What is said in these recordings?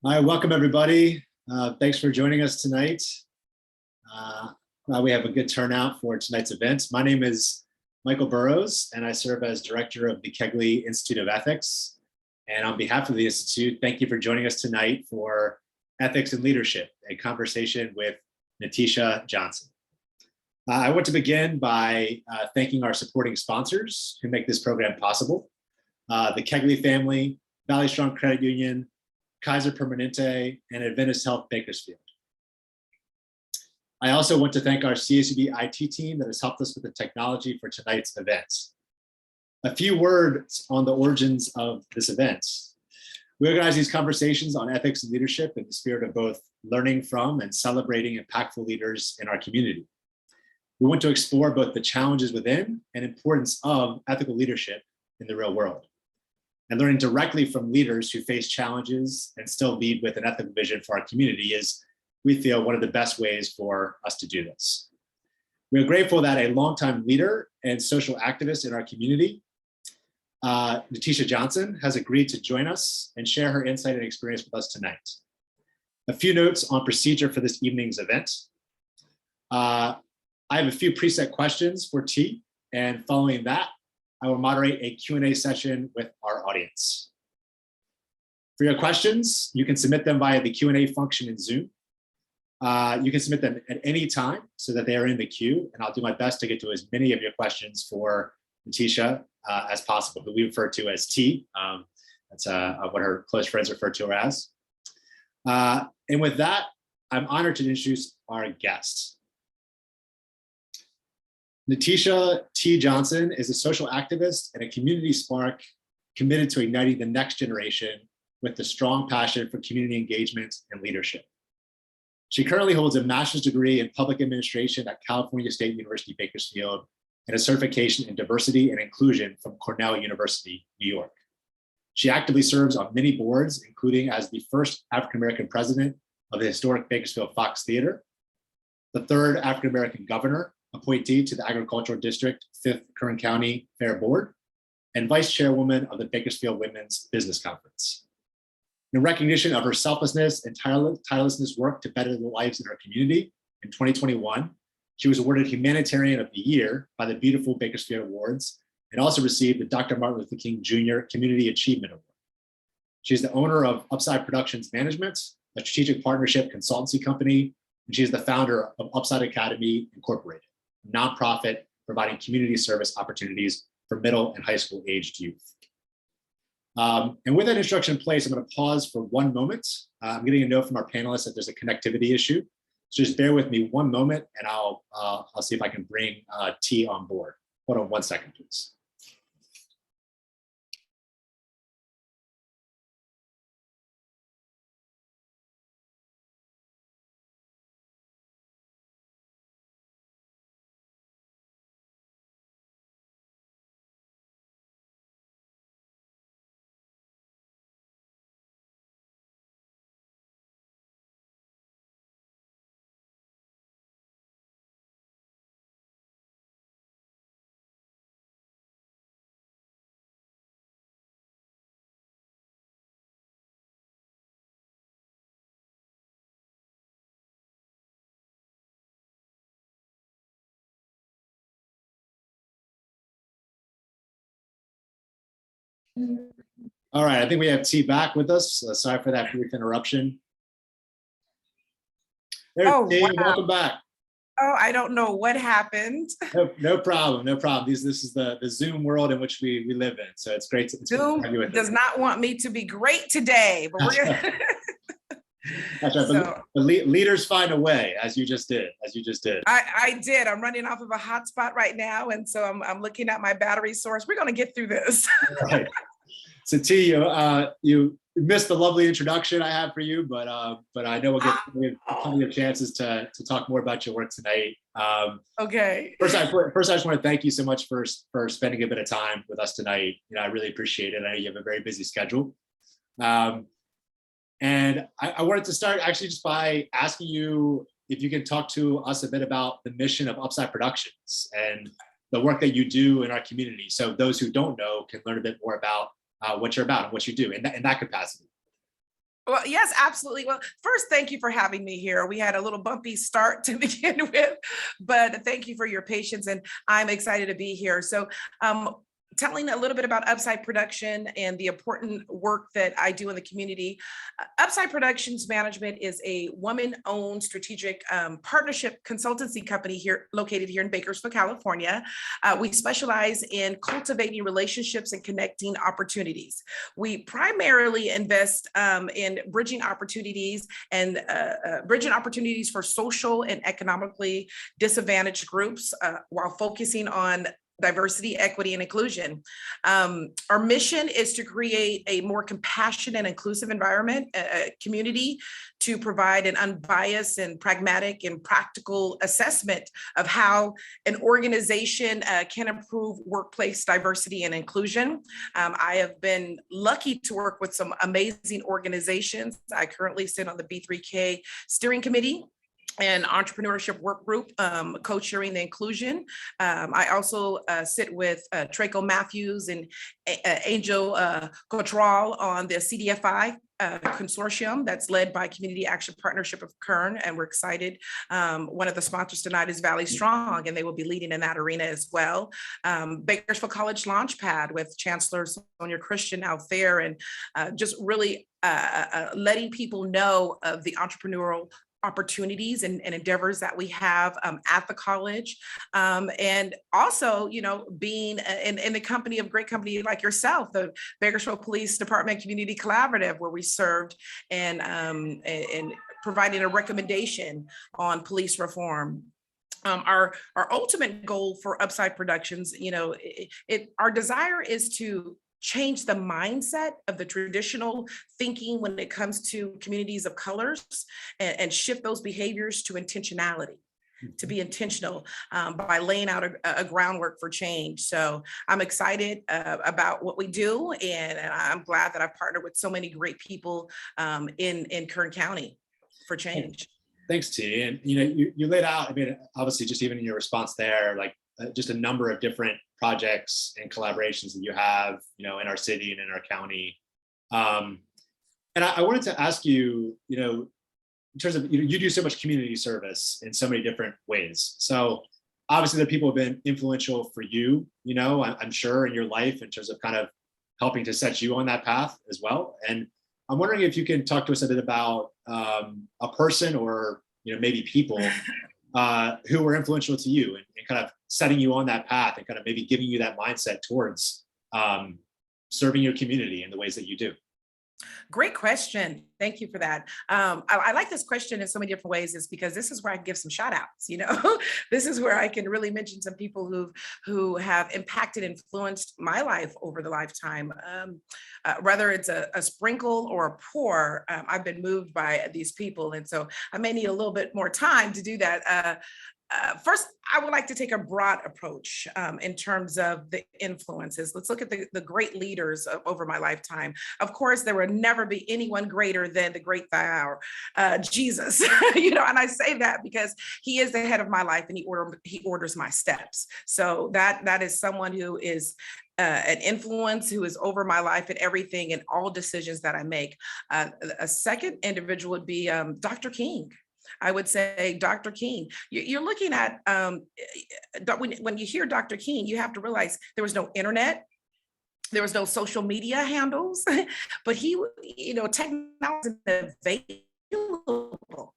Hi, welcome everybody. Thanks for joining us tonight. We have a good turnout for tonight's event. My name is Michael Burrows, and I serve as director of the Kegley Institute of Ethics. And on behalf of the Institute, thank you for joining us tonight for Ethics and Leadership, a conversation with NaTesha Johnson. I want to begin by thanking our supporting sponsors who make this program possible. The Kegley family, Valley Strong Credit Union, Kaiser Permanente, and Adventist Health Bakersfield. I also want to thank our CSUB IT team that has helped us with the technology for tonight's event. A few words on the origins of this event. We organize these conversations on ethics and leadership in the spirit of both learning from and celebrating impactful leaders in our community. We want to explore both the challenges within and importance of ethical leadership in the real world, and learning directly from leaders who face challenges and still lead with an ethical vision for our community is, we feel, one of the best ways for us to do this. We are grateful that a longtime leader and social activist in our community, NaTesha Johnson, has agreed to join us and share her insight and experience with us tonight. A few notes on procedure for this evening's event. I have a few preset questions for T, and following that, I will moderate a Q&A session with our audience. For your questions, you can submit them via the Q&A function in Zoom. You can submit them at any time so that they are in the queue, and I'll do my best to get to as many of your questions for NaTesha as possible, who we refer to as T. That's what her close friends refer to her as. And with that, I'm honored to introduce our guest. NaTesha T. Johnson is a social activist and a community spark committed to igniting the next generation with a strong passion for community engagement and leadership. She currently holds a master's degree in public administration at California State University, Bakersfield, and a certification in diversity and inclusion from Cornell University, New York. She actively serves on many boards, including as the first African-American president of the historic Bakersfield Fox Theater, the third African-American governor, appointee to the Agricultural District 5th Kern County Fair Board, and Vice Chairwoman of the Bakersfield Women's Business Conference. In recognition of her selflessness and tirelessness work to better the lives in her community, in 2021, she was awarded Humanitarian of the Year by the Beautiful Bakersfield Awards, and also received the Dr. Martin Luther King Jr. Community Achievement Award. She is the owner of Upside Productions Management, a strategic partnership consultancy company, and she is the founder of Upside Academy Incorporated, a nonprofit providing community service opportunities for middle and high school aged youth. And with that introduction in place, I'm going to pause for one moment. I'm getting a note from our panelists that there's a connectivity issue. So just bear with me one moment, and I'll see if I can bring T on board. Hold on one second, please. All right, I think we have T back with us. Sorry for that brief interruption. There's T, wow. Welcome back. Oh, I don't know what happened. No problem, no problem. This is the Zoom world in which we live in. So it's great. Zoom does not want me to be great today, but we're gonna. That's right. So, but leaders find a way, as you just did. I did. I'm running off of a hotspot right now, and so I'm looking at my battery source. We're gonna get through this. Right. So T, you missed the lovely introduction I had for you, but I know we'll get plenty of chances to talk more about your work tonight. Okay. First, I just want to thank you so much for spending a bit of time with us tonight. You know, I really appreciate it. I know you have a very busy schedule. And I wanted to start actually just by asking you if you can talk to us a bit about the mission of Upside Productions and the work that you do in our community. So those who don't know can learn a bit more about what you're about and what you do in that capacity. Well, yes, absolutely. Well, first, thank you for having me here. We had a little bumpy start to begin with, but thank you for your patience, and I'm excited to be here. So, telling a little bit about Upside Production and the important work that I do in the community. Upside Productions Management is a woman-owned strategic partnership consultancy company here, located here in Bakersfield, California. We specialize in cultivating relationships and connecting opportunities. We primarily invest in bridging opportunities for social and economically disadvantaged groups while focusing on diversity, equity, and inclusion. Our mission is to create a more compassionate and inclusive environment, a community, to provide an unbiased and pragmatic and practical assessment of how an organization can improve workplace diversity and inclusion. I have been lucky to work with some amazing organizations. I currently sit on the B3K steering committee and entrepreneurship work group, co-chairing the inclusion. I also sit with Traco Matthews and Angel Cottrell on the CDFI consortium that's led by Community Action Partnership of Kern, and we're excited. One of the sponsors tonight is Valley Strong, and they will be leading in that arena as well. Bakersfield College Launchpad with Chancellor Sonia Christian out there, and just really letting people know of the entrepreneurial opportunities and endeavors that we have at the college. And also, being in the company of great company like yourself, the Bakersfield Police Department Community Collaborative, where we served and providing a recommendation on police reform. Our ultimate goal for Upside Productions, our desire is to change the mindset of the traditional thinking when it comes to communities of colors and shift those behaviors to intentionality, to be intentional by laying out a groundwork for change. So I'm excited about what we do, and I'm glad that I've partnered with so many great people in Kern County for change. Thanks, T. And you laid out, obviously just even in your response there, like just a number of different projects and collaborations that you have, in our city and in our county. And I wanted to ask you, in terms of, you do so much community service in so many different ways. So obviously the people have been influential for you, I'm sure in your life in terms of kind of helping to set you on that path as well. And I'm wondering if you can talk to us a bit about a person or, maybe people who were influential to you and kind of setting you on that path and kind of maybe giving you that mindset towards serving your community in the ways that you do. Great question. Thank you for that. I like this question in so many different ways, is because this is where I can give some shout outs, this is where I can really mention some people who have impacted, influenced my life over the lifetime. Whether it's a sprinkle or a pour, I've been moved by these people. And so I may need a little bit more time to do that. First, I would like to take a broad approach in terms of the influences. Let's look at the great leaders over my lifetime. Of course, there will never be anyone greater than the great Thou, Jesus. And I say that because he is the head of my life and he orders my steps. So that is someone who is an influence, who is over my life and everything and all decisions that I make. A second individual would be Dr. King. I would say Dr. King. You're looking at, when you hear Dr. King, you have to realize there was no internet, there was no social media handles, but he, technology was available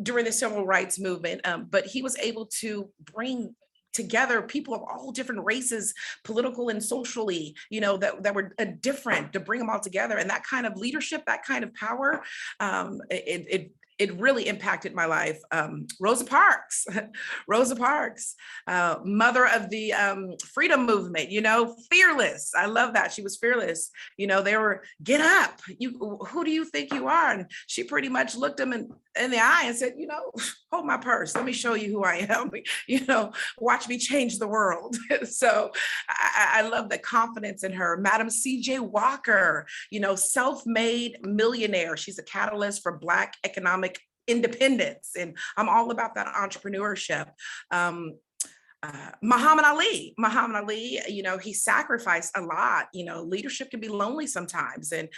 during the civil rights movement, but he was able to bring together people of all different races, political and socially, that were different, to bring them all together. And that kind of leadership, that kind of power, it really impacted my life. Rosa Parks, mother of the freedom movement, fearless. I love that. She was fearless. They were, get up. Who do you think you are? And she pretty much looked them in the eye and said, hold my purse. Let me show you who I am. Watch me change the world. So I love the confidence in her. Madam C.J. Walker, self-made millionaire. She's a catalyst for Black economic independence. And I'm all about that entrepreneurship. Muhammad Ali, you know, he sacrificed a lot. You know, leadership can be lonely sometimes. And,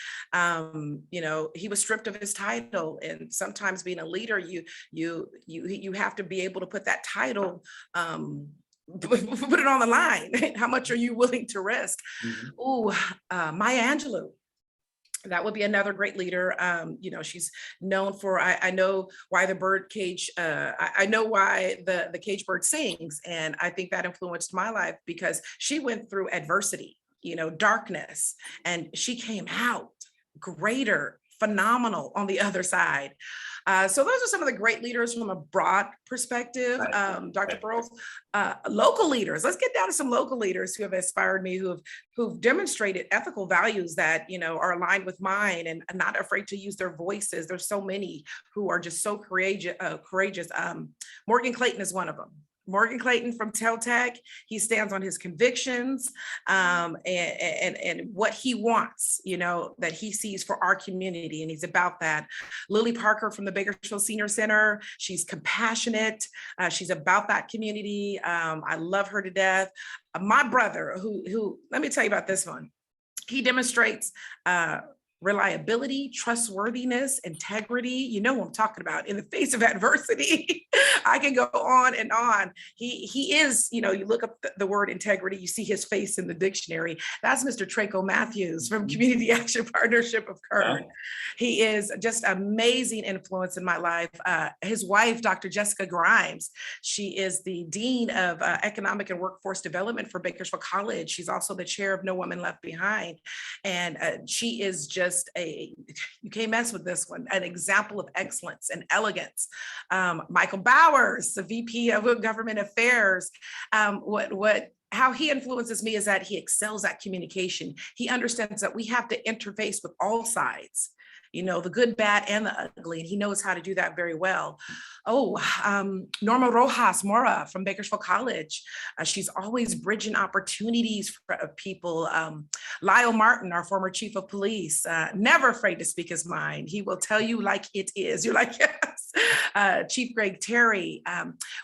you know, he was stripped of his title. And sometimes being a leader, you have to be able to put that title, put it on the line. How much are you willing to risk? Mhm. Ooh, Maya Angelou. That would be another great leader. You know, she's known for, I know why the bird cage, I know why the cage bird sings. And I think that influenced my life because she went through adversity, you know, darkness, and she came out greater, phenomenal on the other side. So those are some of the great leaders from a broad perspective. Right. Dr. Right. Burrows, local leaders. Let's get down to some local leaders who have inspired me, who've demonstrated ethical values that, you know, are aligned with mine and are not afraid to use their voices. There's so many who are just so courageous. Morgan Clayton is one of them. Morgan Clayton from Tech, he stands on his convictions, and what he wants, you know, that he sees for our community, and he's about that. Lily Parker from the Bakersfield Senior Center, she's compassionate, she's about that community. I love her to death. My brother, who let me tell you about this one. He demonstrates reliability, trustworthiness, integrity. You know what I'm talking about. In the face of adversity, I can go on and on. He is, you know, you look up the word integrity, you see his face in the dictionary. That's Mr. Traco Matthews from Community Action Partnership of Kern. Wow. He is just amazing influence in my life. His wife, Dr. Jessica Grimes, she is the Dean of Economic and Workforce Development for Bakersfield College. She's also the chair of No Woman Left Behind. And she is just you can't mess with this one, an example of excellence and elegance. Michael Bowers, the VP of Government Affairs, how he influences me is that he excels at communication. He understands that we have to interface with all sides, you know, the good, bad, and the ugly, and he knows how to do that very well. Norma Rojas Mora from Bakersfield College. She's always bridging opportunities for people. Lyle Martin, our former chief of police, never afraid to speak his mind. He will tell you like it is. You're like, yes. Chief Greg Terry.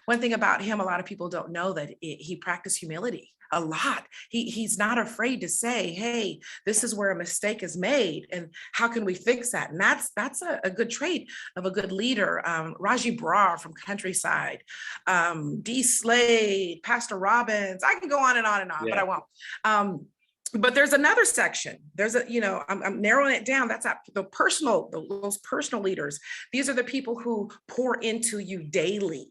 One thing about him, a lot of people don't know that he practiced humility a lot. He's not afraid to say, hey, this is where a mistake is made and how can we fix that? And that's a good trait of a good leader. Raji Brar from Countryside, Dee Slade, Pastor Robbins. I can go on and on and on, but I won't. But there's another section. There's a, you know, I'm narrowing it down. That's those personal leaders. These are the people who pour into you daily.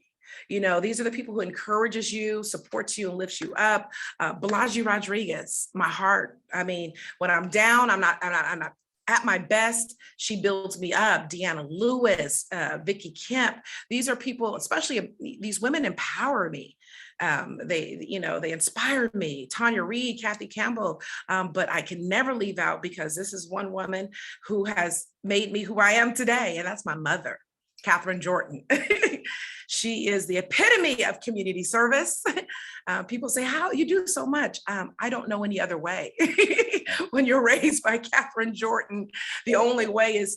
You know, these are the people who encourages you, supports you, and lifts you up. Balaji Rodriguez, my heart. I mean, when I'm down, I'm not at my best. She builds me up. Deanna Lewis, Vicky Kemp. These are people, especially these women, empower me. They inspired me. Tanya Reed, Kathy Campbell, but I can never leave out because this is one woman who has made me who I am today, and that's my mother, Catherine Jordan. She is the epitome of community service. People say, how you do so much? I don't know any other way. When you're raised by Catherine Jordan, the only way is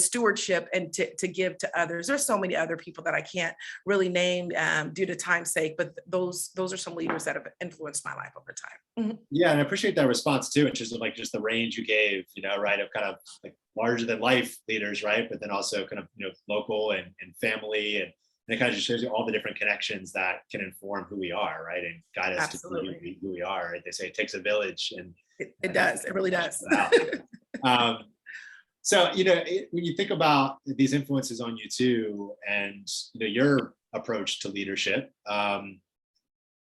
stewardship and to give to others. There's so many other people that I can't really name due to time's sake, but those are some leaders that have influenced my life over time. Mm-hmm. Yeah, and I appreciate that response too, in terms of like just the range you gave, you know, right, of kind of like larger than life leaders, right, but then also kind of, you know, local and family, and it kind of just shows you all the different connections that can inform who we are, right, and guide us Absolutely. to who we are. Right? They say it takes a village, and it does. It really does. So, you know, when you think about these influences on you too, and you know your approach to leadership,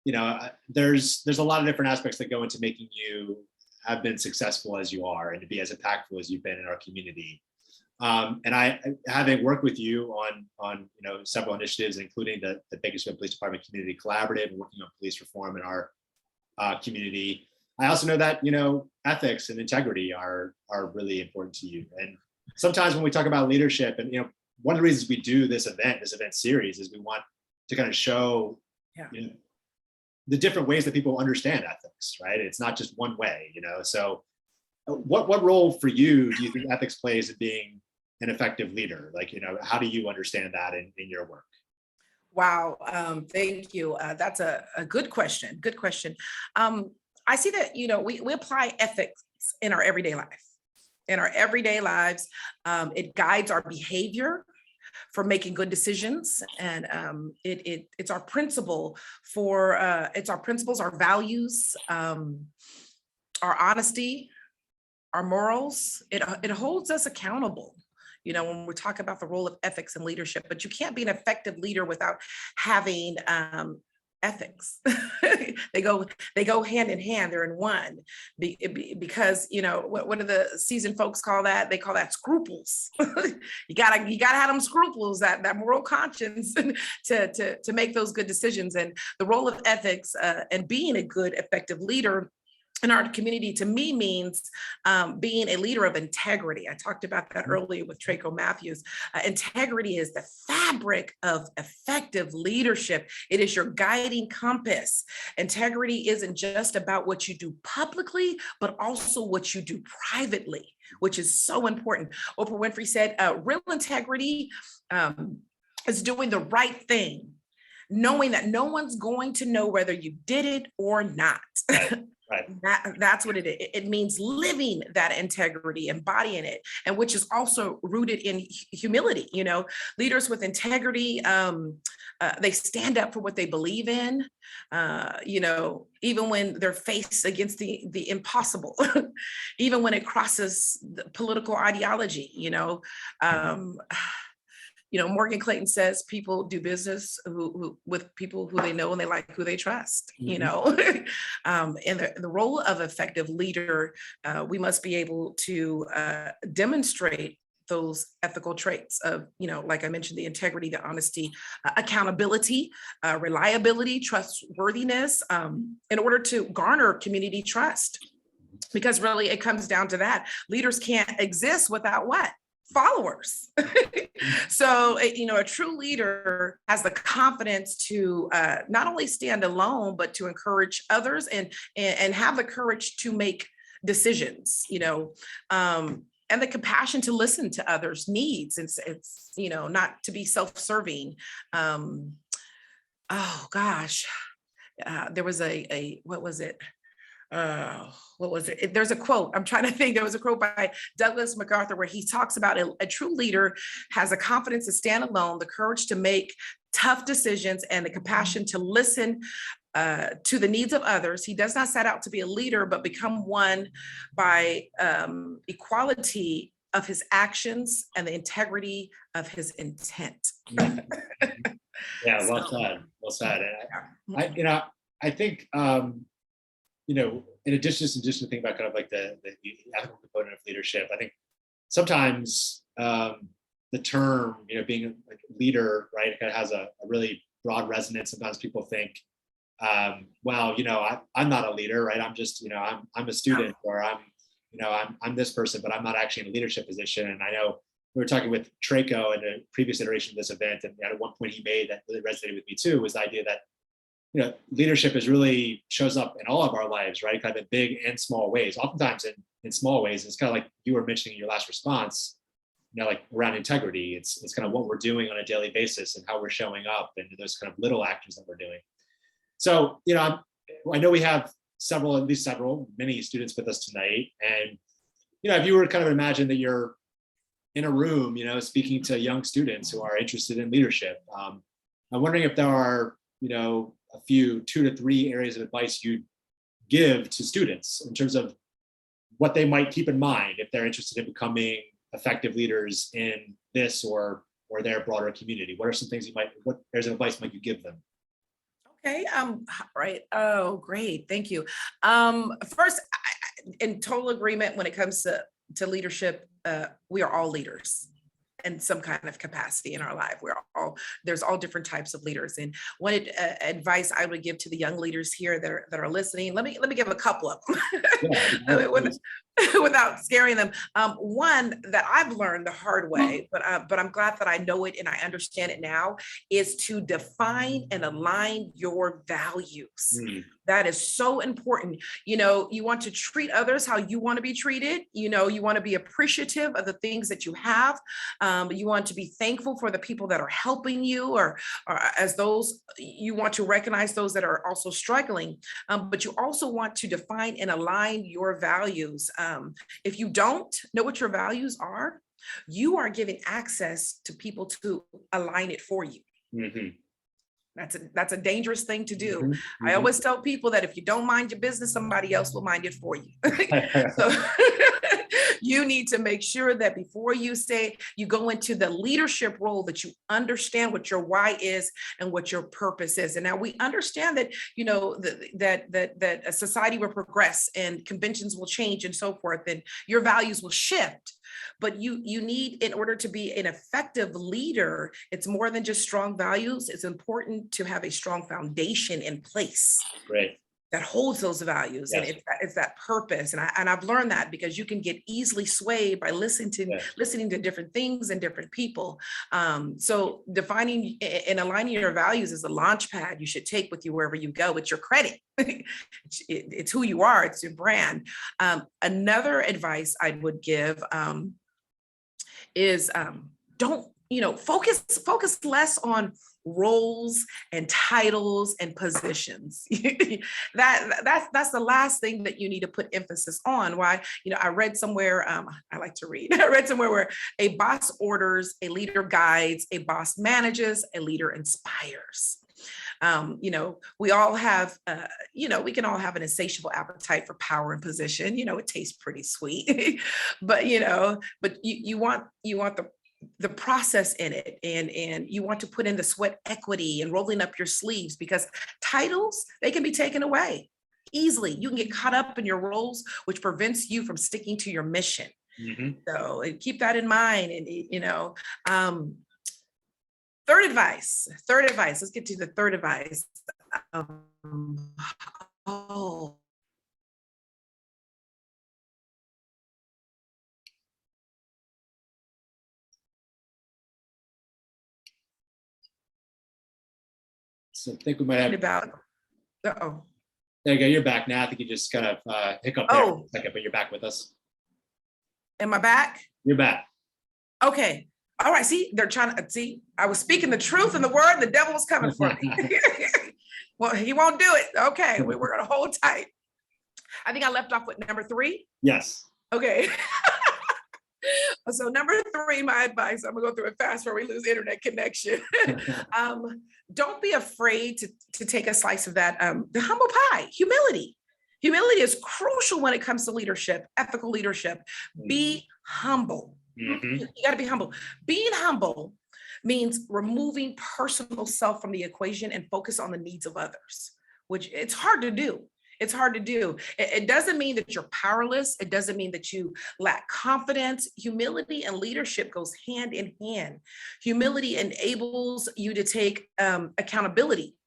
you know, there's a lot of different aspects that go into making you have been successful as you are and to be as impactful as you've been in our community. And I, having worked with you on you know several initiatives, including the Bakersfield Police Department Community Collaborative and working on police reform in our community, I also know that, you know, ethics and integrity are really important to you. And sometimes when we talk about leadership, and you know, one of the reasons we do this event series, is we want to kind of show you know, the different ways that people understand ethics, right? It's not just one way, you know. So what role for you do you think ethics plays in being an effective leader? Like, you know, how do you understand that in your work? Wow, thank you. That's a good question. Good question. I see that, we apply ethics in our everyday life. In our everyday lives, it guides our behavior for making good decisions, and it's our principle for it's our principles, our values, our honesty, our morals. It holds us accountable, when we talk about the role of ethics and leadership. But you can't be an effective leader without having ethics. They go hand in hand. They're in one. Because what do the seasoned folks call that? They call that scruples. you gotta have them scruples, that moral conscience to make those good decisions. And the role of ethics and being a good, effective leader in our community, to me, means being a leader of integrity. I talked about that earlier with Traco Matthews. Integrity is the fabric of effective leadership. It is your guiding compass. Integrity isn't just about what you do publicly, but also what you do privately, which is so important. Oprah Winfrey said, real integrity is doing the right thing, knowing that no one's going to know whether you did it or not. Right. That's what it is. It means living that integrity, embodying it, and which is also rooted in humility. Leaders with integrity, they stand up for what they believe in, even when they're faced against the impossible, even when it crosses the political ideology. Morgan Clayton says people do business with people who they know and they like, who they trust, and the role of effective leader, we must be able to demonstrate those ethical traits of, like I mentioned, the integrity, the honesty, accountability, reliability, trustworthiness, in order to garner community trust. Because really it comes down to that. Leaders can't exist without what? Followers. So, a true leader has the confidence to not only stand alone, but to encourage others and have the courage to make decisions, and the compassion to listen to others' needs. It's not to be self-serving. Oh gosh, there was what was it? There's a quote. I'm trying to think. There was a quote by Douglas MacArthur where he talks about a true leader has a confidence to stand alone, the courage to make tough decisions, and the compassion to listen to the needs of others. He does not set out to be a leader, but become one by equality of his actions and the integrity of his intent. Yeah, well said. Well said. And I think in addition to think about kind of like the ethical component of leadership, I think sometimes the term, being a leader, right, it kind of has a really broad resonance. Sometimes people think, well, I'm not a leader, right? I'm just, I'm a student, or I'm this person, but I'm not actually in a leadership position. And I know we were talking with Traco in a previous iteration of this event, and at one point he made that really resonated with me too, was the idea that leadership really shows up in all of our lives, right? Kind of in big and small ways. Oftentimes in small ways, it's kind of like you were mentioning in your last response, like around integrity. It's kind of what we're doing on a daily basis and how we're showing up, and those kind of little actions that we're doing. So, I know we have many students with us tonight. And, if you were to kind of imagine that you're in a room, speaking to young students who are interested in leadership, I'm wondering if there are, a few 2 to 3 areas of advice you'd give to students in terms of what they might keep in mind if they're interested in becoming effective leaders in this or their broader community. What are some things what areas of advice might you give them? Okay, right. Oh, great. Thank you. First, in total agreement when it comes to leadership, we are all leaders in some kind of capacity in our life. There's all different types of leaders. And one advice I would give to the young leaders here that are listening, let me give a couple of them. Yeah, without scaring them. One that I've learned the hard way, but I'm glad that I know it and I understand it now, is to define and align your values. That is so important. You know, you want to treat others how you want to be treated. You know, you want to be appreciative of the things that you have. You want to be thankful for the people that are helping you, or as those, you want to recognize those that are also struggling. But you also want to define and align your values. If you don't know what your values are, you are giving access to people to align it for you. That's a dangerous thing to do. I always tell people that if you don't mind your business, somebody else will mind it for you. So you need to make sure that before you say you go into the leadership role, that you understand what your why is and what your purpose is. And now we understand that, you know, that a society will progress and conventions will change and so forth, and your values will shift. But you need, in order to be an effective leader, it's more than just strong values. It's important to have a strong foundation in place. Great. That holds those values. Yes. And it's that purpose. And I've learned that because you can get easily swayed by listening to different things and different people. So defining and aligning your values is a launch pad you should take with you wherever you go. It's your credit. It's who you are. It's your brand. Another advice I would give is don't, focus less on roles and titles and positions. That's the last thing that you need to put emphasis on. Why? I read somewhere, I like to read, I read somewhere where a boss orders, a leader guides, a boss manages, a leader inspires. We all have, we can all have an insatiable appetite for power and position. It tastes pretty sweet, but you want the process in it, and you want to put in the sweat equity and rolling up your sleeves, because titles, they can be taken away easily. You can get caught up in your roles, which prevents you from sticking to your mission. So keep that in mind. And third advice, let's get to the third advice. So I think we might have There you go. You're back now. I think you just kind of hiccup there for a second, but you're back with us. Am I back? You're back. Okay. All right. See, they're trying to see. I was speaking the truth in the word. The devil was coming for me. Well, he won't do it. Okay. We're going to hold tight. I think I left off with number 3. Yes. Okay. So number 3, my advice, I'm gonna go through it fast before we lose internet connection. Don't be afraid to take a slice of that, the humble pie, humility. Humility is crucial when it comes to leadership, ethical leadership. Be humble. You gotta be humble. Being humble means removing personal self from the equation and focus on the needs of others, which it's hard to do. It's hard to do. It doesn't mean that you're powerless. It doesn't mean that you lack confidence. Humility and leadership goes hand in hand. Humility enables you to take accountability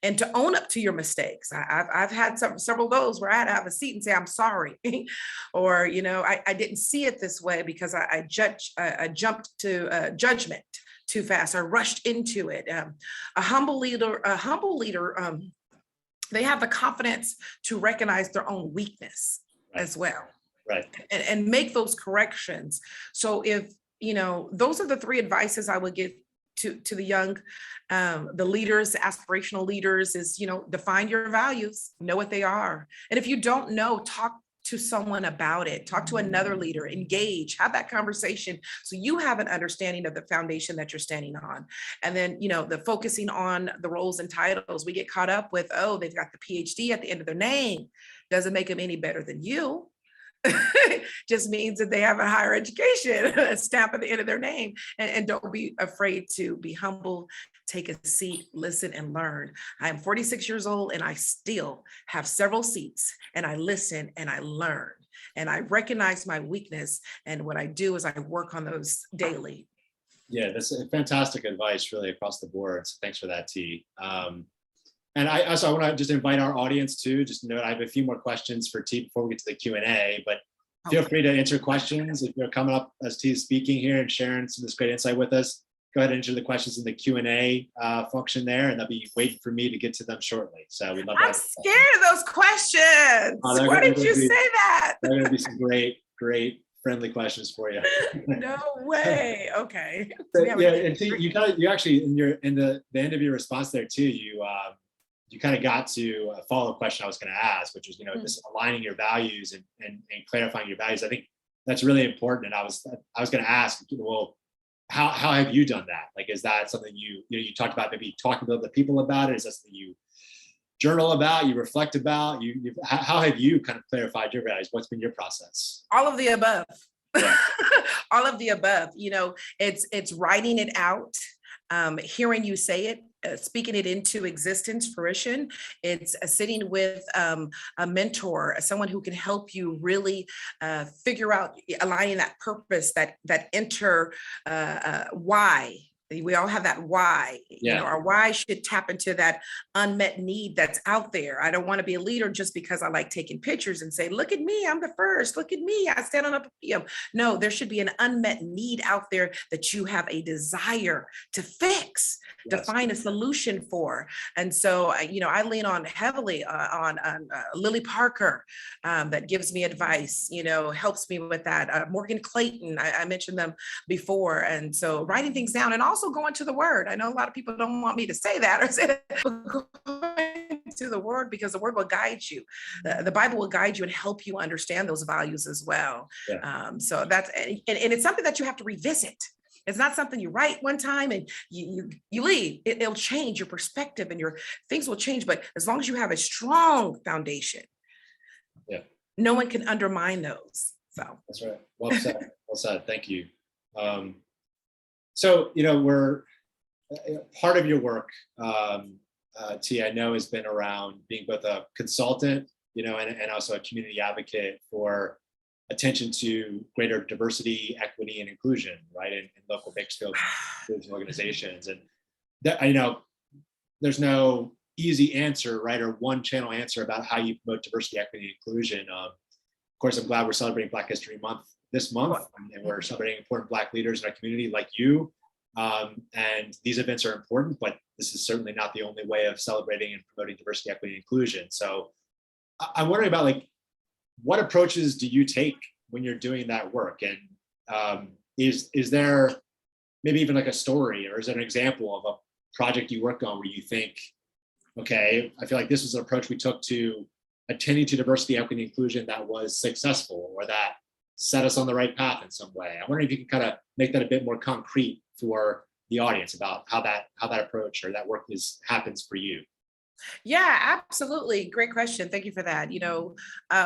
and to own up to your mistakes. I've had several of those where I had to have a seat and say, I'm sorry. Or, I didn't see it this way because I jumped to judgment too fast. I rushed into it. A humble leader, they have the confidence to recognize their own weakness as well. Right. And make those corrections. So if, those are the 3 advices I would give to the young, the leaders, the aspirational leaders, is, define your values, know what they are. And if you don't know, talk to someone about it, talk to another leader, engage, have that conversation so you have an understanding of the foundation that you're standing on. And then, the focusing on the roles and titles, we get caught up with, they've got the PhD at the end of their name. Doesn't make them any better than you. Just means that they have a higher education, a stamp at the end of their name. And don't be afraid to be humble, take a seat, listen, and learn. I am 46 years old and I still have several seats, and I listen and I learn and I recognize my weakness. And what I do is I work on those daily. Yeah, that's fantastic advice really across the board. So thanks for that, T. And I want to just invite our audience too, just know I have a few more questions for T before we get to the Q&A, but feel Okay. free to answer questions. If you're coming up as T is speaking here and sharing some of this great insight with us, go ahead and enter the questions in the Q&A function there, and they'll be waiting for me to get to them shortly. So we'd love to I'm scared of those questions. Why did you say that? There are going to be some great, friendly questions for you. No way. Okay. Yeah, and T, you actually in the end of your response there too, you kind of got to a follow-up question I was going to ask, which was, this aligning your values and clarifying your values. I think that's really important. And I was going to ask, well, how have you done that? Like, is that something you talked about, maybe talking to other people about it? Is that something you journal about, you reflect about? How have you kind of clarified your values? What's been your process? All of the above. Yeah. All of the above. It's writing it out, hearing you say it, speaking it into existence, fruition. It's sitting with a mentor, someone who can help you really figure out, aligning that purpose, that why. We all have that why. Yeah. Our why should tap into that unmet need that's out there. I don't want to be a leader just because I like taking pictures and say, look at me, I'm the first, look at me, I stand on a podium. No, there should be an unmet need out there that you have a desire to fix, to find a solution for. And so, I lean on heavily on Lily Parker, that gives me advice, helps me with that. Morgan Clayton, I mentioned them before. And so writing things down, and also going to the word. I know a lot of people don't want me to say that or say that, but going to the word, because the word will guide you. The Bible will guide you and help you understand those values as well. Yeah. So that's, and it's something that you have to revisit. It's not something you write one time and you leave. It'll change your perspective and your things will change. But as long as you have a strong foundation, no one can undermine those. So that's right. Well said. Well said. Thank you. So, we're part of your work, T, I know, has been around being both a consultant, and also a community advocate for attention to greater diversity, equity, and inclusion, right, in local Bakersfield organizations. And that, there's no easy answer, right, or one channel answer about how you promote diversity, equity, and inclusion. Of course, I'm glad we're celebrating Black History Month this month, and we're celebrating important Black leaders in our community like you. And these events are important, but this is certainly not the only way of celebrating and promoting diversity, equity, and inclusion. So I'm wondering about, what approaches do you take when you're doing that work? And is there maybe even a story, or is there an example of a project you worked on where you think, okay, I feel like this was an approach we took to attending to diversity, equity, and inclusion that was successful, or that set us on the right path in some way? I'm wondering if you can kind of make that a bit more concrete for the audience about how that approach or that work happens for you. Yeah, absolutely. Great question. Thank you for that.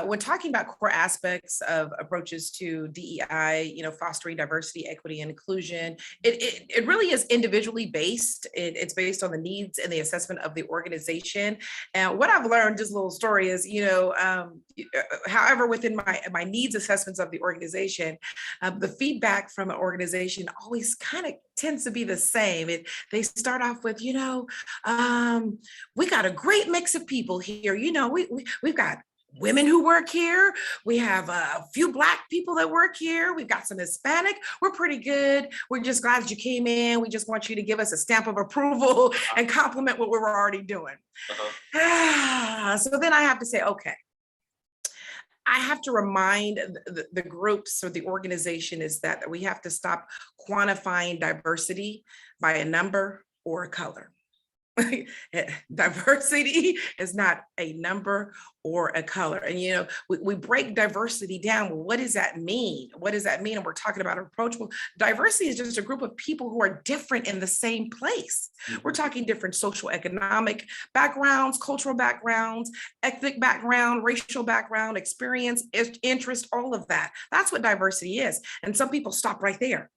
When talking about core aspects of approaches to DEI, fostering diversity, equity, and inclusion, it really is individually based. It's based on the needs and the assessment of the organization. And what I've learned, just a little story, is, however, within my needs assessments of the organization, the feedback from an organization always kind of tends to be the same. They start off with, we got a great mix of people here. We've got women who work here. We have a few Black people that work here. We've got some Hispanic. We're pretty good. We're just glad that you came in. We just want you to give us a stamp of approval and compliment what we're already doing. So then I have to say, okay, I have to remind the groups or the organization is that we have to stop quantifying diversity by a number or a color. Diversity is not a number or a color. And, we break diversity down. Well, what does that mean? What does that mean? And we're talking about approachable. Diversity is just a group of people who are different in the same place. We're talking different social economic backgrounds, cultural backgrounds, ethnic background, racial background, experience, interest, all of that. That's what diversity is. And some people stop right there.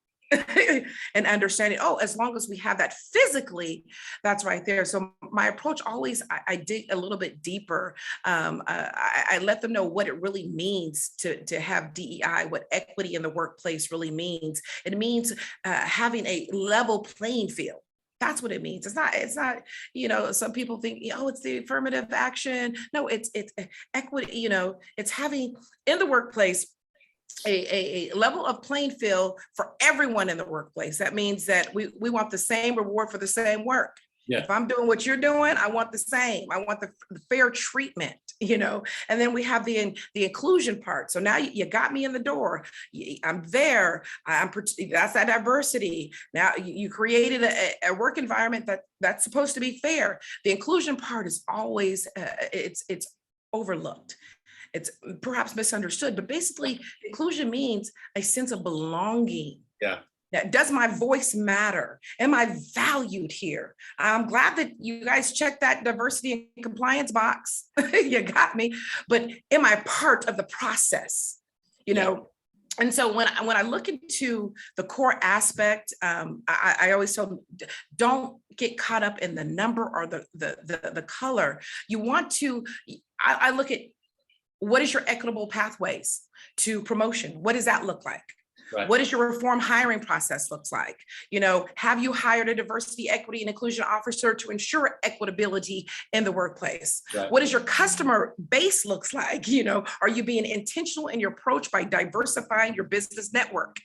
And understanding, as long as we have that physically, that's right there. So my approach always, I dig a little bit deeper. I let them know what it really means to have DEI, what equity in the workplace really means. It means having a level playing field. That's what it means. It's not, some people think, it's the affirmative action. No, it's equity, it's having in the workplace a level of playing field for everyone in the workplace. That means that we want the same reward for the same work. Yeah. If I'm doing what you're doing, I want the same. I want the fair treatment, and then we have the inclusion part. So now you got me in the door. I'm there. That's that diversity. Now you created a work environment that's supposed to be fair. The inclusion part is always, it's overlooked. It's perhaps misunderstood, but basically inclusion means a sense of belonging. Yeah. Does my voice matter? Am I valued here? I'm glad that you guys checked that diversity and compliance box. You got me. But am I part of the process? And so when I look into the core aspect, I always tell them, don't get caught up in the number or the color. You want to, I look at, what is your equitable pathways to promotion? What does that look like? Right. What does your reform hiring process looks like? Have you hired a diversity, equity, and inclusion officer to ensure equitability in the workplace? Right. What does your customer base looks like? Are you being intentional in your approach by diversifying your business network?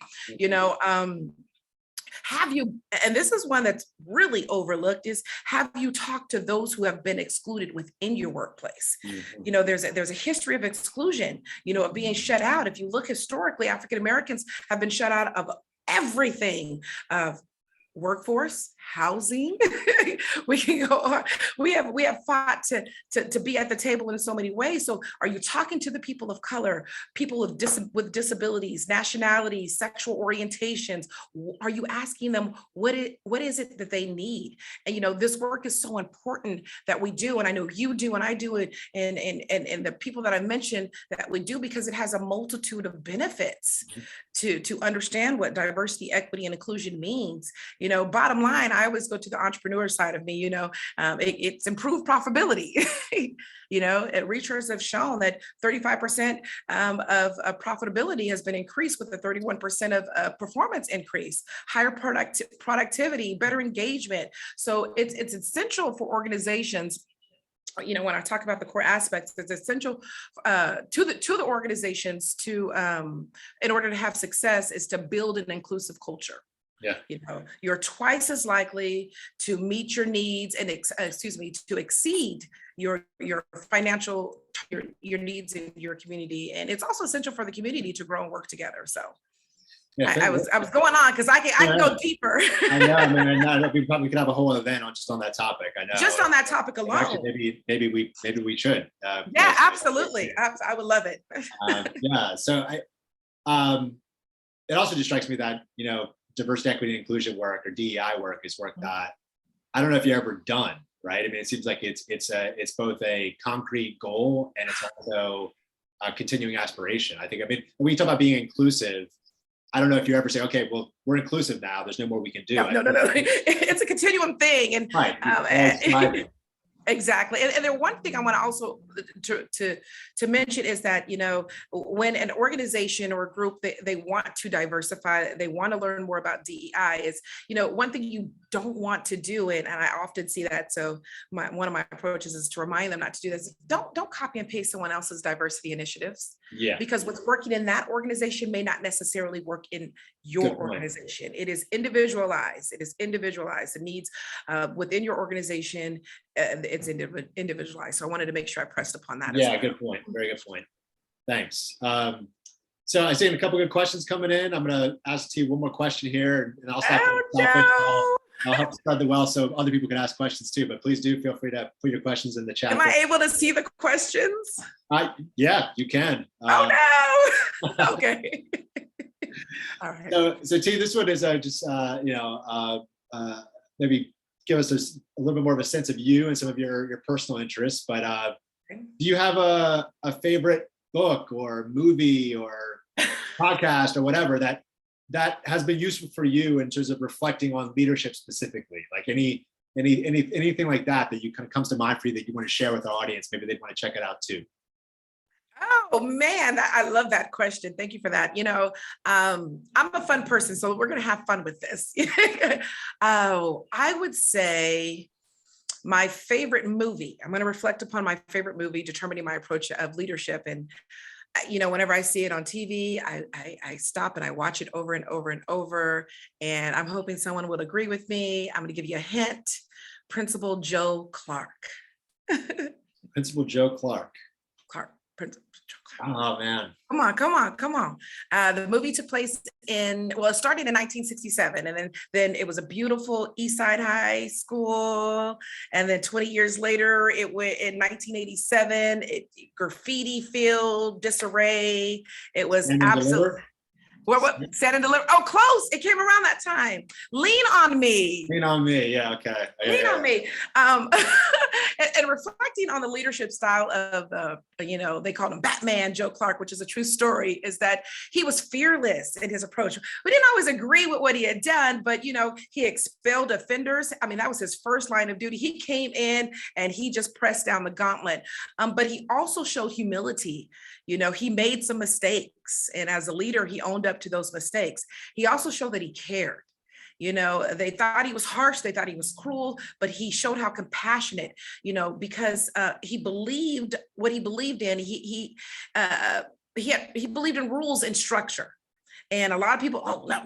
Have you, and this is one that's really overlooked, is have you talked to those who have been excluded within your workplace? Mm-hmm. There's a history of exclusion, of being shut out. If you look historically, African Americans have been shut out of everything, of workforce, housing. We can go on. We have fought to be at the table in so many ways. So are you talking to the people of color, people with disabilities, nationalities, sexual orientations? Are you asking them what is it that they need? And this work is so important that we do, and I know you do, and I do it, and the people that I mentioned that we do, because it has a multitude of benefits to understand what diversity, equity, and inclusion means. Bottom line, I always go to the entrepreneur side of me, it's improved profitability. Research have shown that 35% of profitability has been increased with a 31% of performance increase, higher productivity, better engagement. So it's essential for organizations. When I talk about the core aspects, it's essential to the organizations to, in order to have success, is to build an inclusive culture. Yeah. You're twice as likely to meet your needs and to exceed your financial, your needs in your community. And it's also essential for the community to grow and work together. So yeah, I was going on because I can go deeper. I know. I mean, we probably could have a whole event on that topic. I know. Just on that topic alone. Actually, maybe we should. Yeah, absolutely. I would love it. Yeah. So it also just strikes me that diversity, equity, and inclusion work, or DEI work, is work that I don't know if you've ever done. Right. I mean, it seems like it's both a concrete goal and it's also a continuing aspiration. I think. I mean, when you talk about being inclusive, I don't know if you ever say, okay, well, we're inclusive now. There's no more we can do. No. It's a continuum thing. And right. Exactly. And then one thing I want to also to mention is that, when an organization or a group, they want to diversify, they want to learn more about DEI, is, one thing you don't want to do, and I often see that. So one of my approaches is to remind them not to do this. Don't copy and paste someone else's diversity initiatives. Yeah. Because what's working in that organization may not necessarily work in your organization. It is individualized. The needs within your organization, it's individualized. So I wanted to make sure I pressed upon that. Yeah, good point. Very good point. Thanks. So I see a couple good questions coming in. I'm going to ask you one more question here, and I'll stop. I'll help spread the wealth so other people can ask questions too. But please do feel free to put your questions in the chat. Am I able to see the questions? Yeah, you can. Oh no. Okay. All right. So T, this one is maybe give us a little bit more of a sense of you and some of your personal interests. But do you have a favorite book or movie or podcast or whatever that has been useful for you in terms of reflecting on leadership specifically? Like anything like that you kind of comes to mind for you that you want to share with our audience? Maybe they'd want to check it out too. Oh man, I love that question. Thank you for that. I'm a fun person, so we're going to have fun with this. I would say my favorite movie. I'm going to reflect upon my favorite movie, determining my approach of leadership. And whenever I see it on TV, I stop and I watch it over and over and over. And I'm hoping someone will agree with me. I'm going to give you a hint. Principal Joe Clark. Principal Joe Clark. Principal Joe Clark. Oh man. Come on. The movie took place it started in 1967, and then it was a beautiful East Side High School. And then 20 years later, it went in 1987, graffiti filled, disarray. It was absolutely. What? Stand and Deliver. Oh, close. It came around that time. Lean on Me. Lean on Me. Yeah. Okay. Lean on Me. And reflecting on the leadership style of they called him Batman Joe Clark, which is a true story, is that he was fearless in his approach. We didn't always agree with what he had done, but he expelled offenders. I mean, that was his first line of duty. He came in and he just pressed down the gauntlet. But he also showed humility. He made some mistakes, and as a leader, he owned up to those mistakes. He also showed that he cared. They thought he was harsh, they thought he was cruel, but he showed how compassionate, because he believed what he believed in. He believed in rules and structure. And a lot of people, oh, no,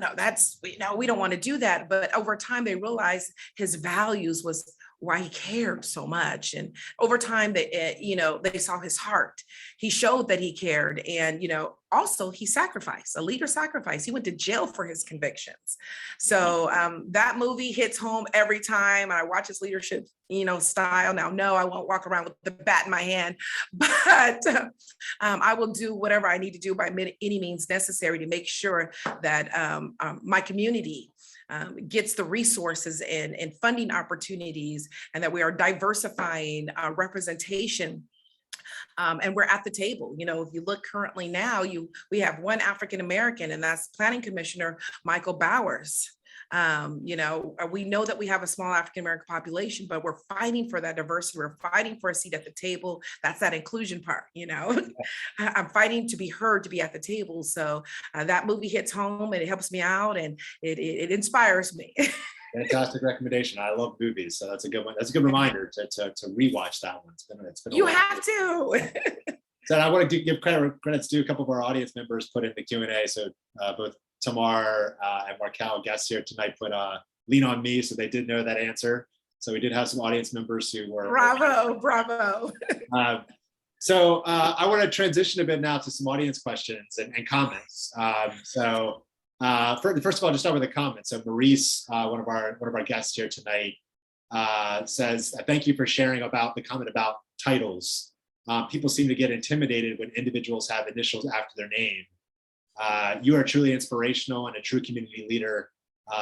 we don't want to do that. But over time, they realized his values was why he cared so much. And over time, they saw his heart. He showed that he cared. And, also he sacrificed, a leader sacrificed. He went to jail for his convictions. So that movie hits home every time I watch his leadership, style. Now, no, I won't walk around with the bat in my hand, but I will do whatever I need to do by any means necessary to make sure that my community gets the resources and funding opportunities, and that we are diversifying representation. And we're at the table. If you look currently now, we have one African American, and that's Planning Commissioner Michael Bowers. We know that we have a small African American population, but we're fighting for that diversity. We're fighting for a seat at the table. That's that inclusion part. I'm fighting to be heard, to be at the table. So that movie hits home, and it helps me out, and it inspires me. Fantastic recommendation. I love movies, so that's a good one. That's a good reminder to rewatch that one. It's been a you while. have to. So I want to give credits to a couple of our audience members put in the Q&A. So both Tamar and Markel, guests here tonight, put Lean on Me, so they did know that answer. So we did have some audience members who were bravo. So I want to transition a bit now to some audience questions and comments. First of all, just start with a comment. So Maurice, one of our guests here tonight, says, "Thank you for sharing about the comment about titles. People seem to get intimidated when individuals have initials after their name. You are truly inspirational and a true community leader.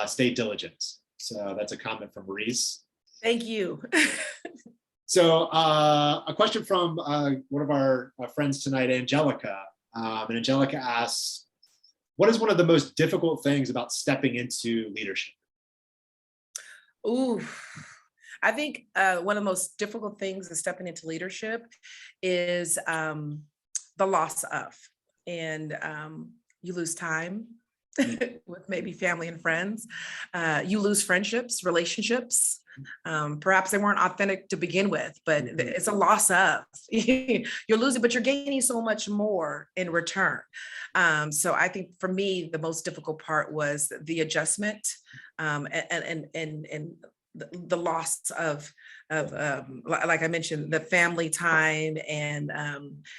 Stay diligent." So that's a comment from Maurice. Thank you. So a question from one of our friends tonight, Angelica. And Angelica asks, what is one of the most difficult things about stepping into leadership? Ooh, I think one of the most difficult things in stepping into leadership is the loss of, and you lose time with maybe family and friends. You lose friendships, relationships. Perhaps they weren't authentic to begin with, but it's a loss of. You're losing, but you're gaining so much more in return. So I think for me, the most difficult part was the adjustment and the loss of like I mentioned, the family time and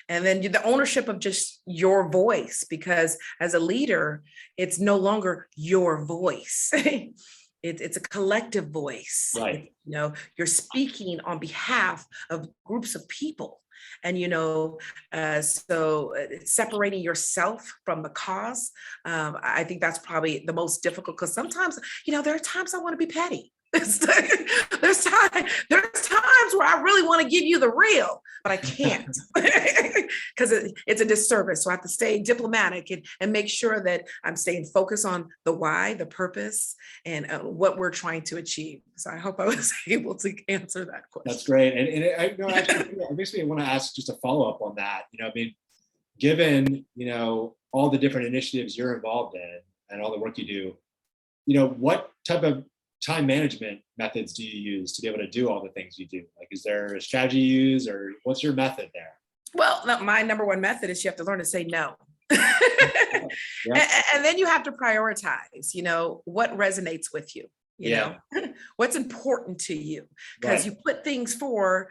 then the ownership of just your voice, because as a leader, it's no longer your voice. It's a collective voice. Right. You're speaking on behalf of groups of people. And, so separating yourself from the cause, I think that's probably the most difficult, because sometimes, there are times I want to be petty. There's times where I really want to give you the real, but I can't because it's a disservice. So I have to stay diplomatic and make sure that I'm staying focused on the why, the purpose, and what we're trying to achieve. So I hope I was able to answer that question. That's great. And actually, it makes me want to ask just a follow-up on that. Given, all the different initiatives you're involved in and all the work you do, what type of time management methods do you use to be able to do all the things you do? Like, is there a strategy you use, or what's your method there? Well, my number one method is you have to learn to say no. Yeah. And then you have to prioritize, what resonates with you, Yeah. what's important to you, because Right. you put things forward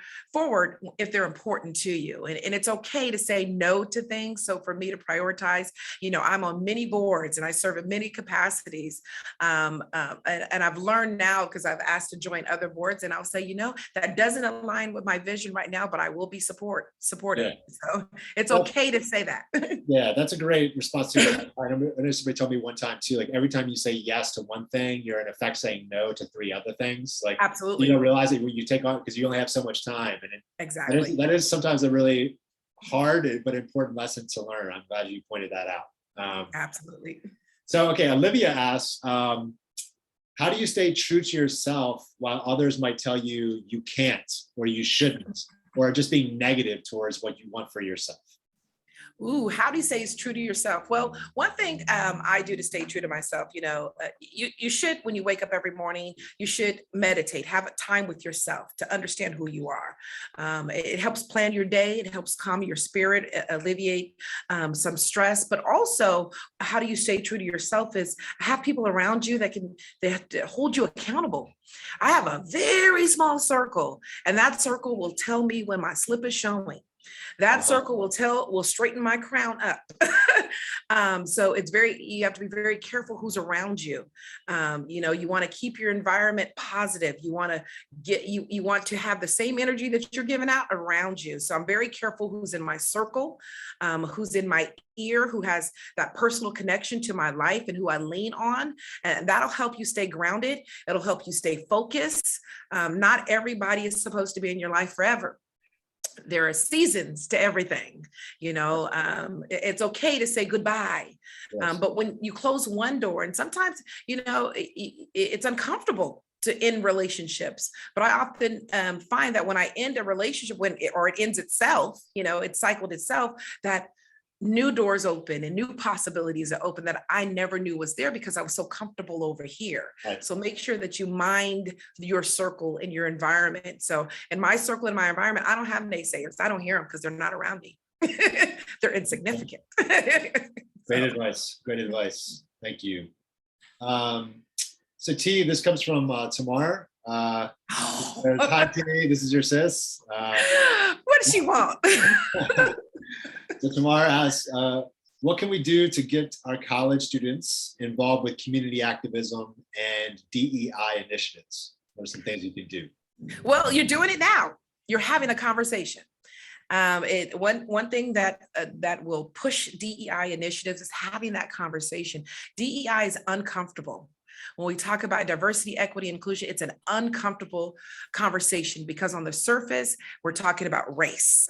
if they're important to you. And it's okay to say no to things. So for me to prioritize, I'm on many boards and I serve in many capacities. And I've learned now, because I've asked to join other boards, and I'll say, that doesn't align with my vision right now, but I will be supportive. Yeah. So it's Well, okay to say that. yeah, that's a great response to it. I know somebody told me one time too, like every time you say yes to one thing, you're in effect saying no to 3 other things. Like Absolutely. you don't realize it when you take on, because you only have so much time. And Exactly. that is sometimes a really hard but important lesson to learn. I'm glad you pointed that out. Absolutely. So, okay, Olivia asks, how do you stay true to yourself while others might tell you you can't or you shouldn't, or just being negative towards what you want for yourself? Ooh, how do you say it's true to yourself? Well, one thing I do to stay true to myself, you should, when you wake up every morning, you should meditate, have a time with yourself to understand who you are. It helps plan your day. It helps calm your spirit, alleviate some stress. But also, how do you stay true to yourself is have people around you they have to hold you accountable. I have a very small circle, and that circle will tell me when my slip is showing. That circle will straighten my crown up. So you have to be very careful who's around you. You want to keep your environment positive. You want to have the same energy that you're giving out around you. So I'm very careful who's in my circle, who's in my ear, who has that personal connection to my life and who I lean on. And that'll help you stay grounded. It'll help you stay focused. Not everybody is supposed to be in your life forever. There are seasons to everything. It's okay to say goodbye. Yes. But when you close one door, and sometimes, it's uncomfortable to end relationships. But I often find that when I end a relationship, it ends itself, it cycled itself, that new doors open and new possibilities are open that I never knew was there because I was so comfortable over here. Right. So make sure that you mind your circle and your environment. So in my circle, in my environment, I don't have naysayers. I don't hear them because they're not around me. They're insignificant. Great advice. Great advice. Thank you. So T, this comes from Tamar. Hi T, this is your sis. What does she want? So Tamar asks, what can we do to get our college students involved with community activism and DEI initiatives? What are some things you can do? Well, you're doing it now. You're having a conversation. One thing that will push DEI initiatives is having that conversation. DEI is uncomfortable. When we talk about diversity, equity, inclusion, it's an uncomfortable conversation because on the surface, we're talking about race.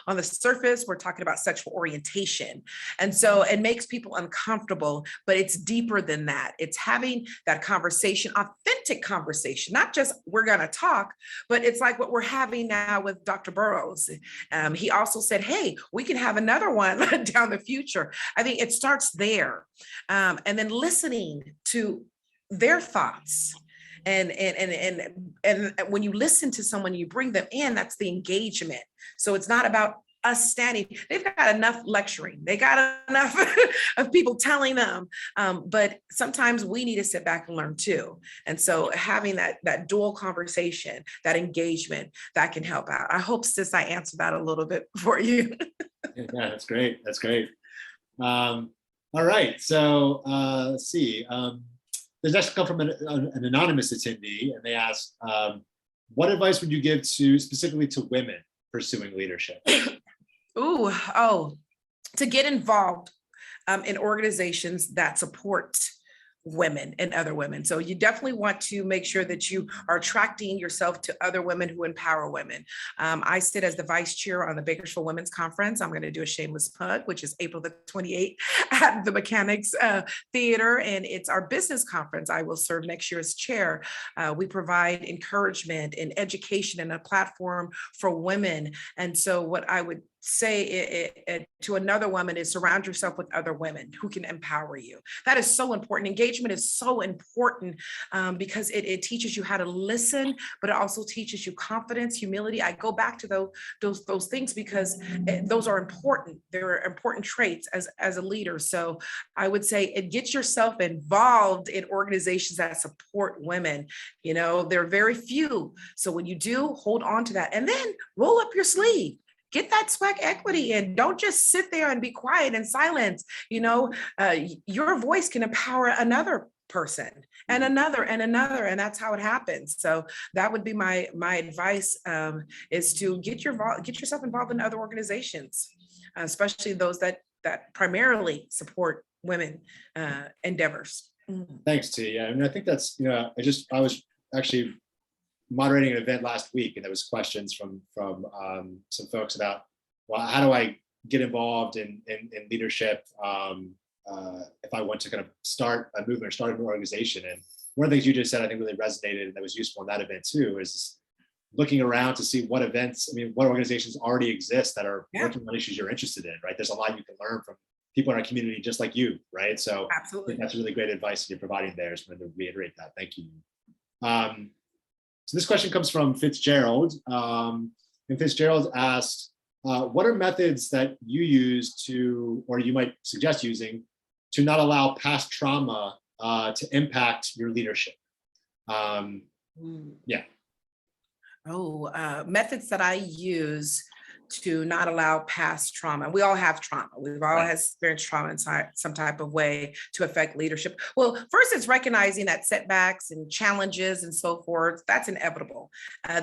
On the surface, we're talking about sexual orientation. And so it makes people uncomfortable, but it's deeper than that. It's having that conversation, authentic conversation, not just we're going to talk, but it's like what we're having now with Dr. Burroughs. He also said, hey, we can have another one down the future. I think it starts there. And then listening to their thoughts. And when you listen to someone, you bring them in, that's the engagement. So it's not about us standing. They've got enough lecturing. They got enough of people telling them. But sometimes we need to sit back and learn too. And so having that dual conversation, that engagement, that can help out. I hope, sis, I answered that a little bit for you. Yeah, that's great. That's great. All right. So let's see. There's actually come from an anonymous attendee, and they asked, what advice would you give specifically to women pursuing leadership? To get involved in organizations that support women and other women. So you definitely want to make sure that you are attracting yourself to other women who empower women. I sit as the vice chair on the Bakersfield Women's Conference. I'm going to do a shameless plug, which is April the 28th at the Mechanics Theater. And it's our business conference. I will serve next year as chair. We provide encouragement and education and a platform for women. And so what I would say it to another woman is surround yourself with other women who can empower you. That is so important. Engagement is so important because it teaches you how to listen, but it also teaches you confidence, humility. I go back to those things because those are important. They're important traits as a leader. So I would say it gets yourself involved in organizations that support women. You know, there are very few. So when you do, hold on to that and then roll up your sleeve. Get that SWAC equity in. Don't just sit there and be quiet in silence. You know, your voice can empower another person and another and another, and that's how it happens. So that would be my advice, is to get yourself involved in other organizations, especially those that primarily support women endeavors. Thanks, T. Yeah, I mean, I think that's, you know, I was actually moderating an event last week, and there was questions from some folks about, well, how do I get involved in leadership if I want to kind of start a movement or start an organization. And one of the things you just said, I think really resonated and that was useful in that event too, is looking around to see what events, I mean, what organizations already exist that are working on issues you're interested in, right? There's a lot you can learn from people in our community just like you, right? So absolutely, I think that's really great advice you're providing there. I just wanted to reiterate that. Thank you. So this question comes from Fitzgerald. And Fitzgerald asked, what are methods that you use to, or you might suggest using, to not allow past trauma to impact your leadership? Yeah. Methods that I use to not allow past trauma. We all have trauma. We've all experienced trauma in some type of way to affect leadership. Well, first it's recognizing that setbacks and challenges and so forth, that's inevitable.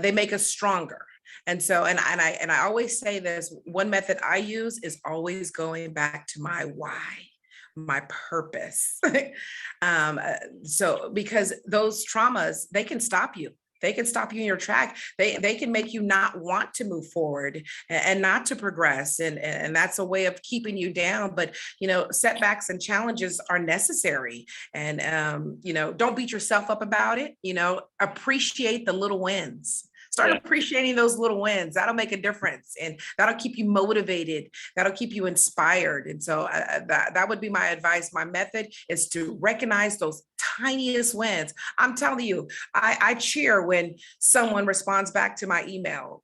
They make us stronger. And so, and I always say this, one method I use is always going back to my why, my purpose. So, because those traumas, they can stop you. They can stop you in your track. They can make you not want to move forward and not to progress. And that's a way of keeping you down. But, you know, setbacks and challenges are necessary. And, you know, don't beat yourself up about it. You know, appreciate the little wins. Start appreciating those little wins. That'll make a difference, and that'll keep you motivated. That'll keep you inspired. And so that would be my advice. My method is to recognize those tiniest wins. I'm telling you, I cheer when someone responds back to my email.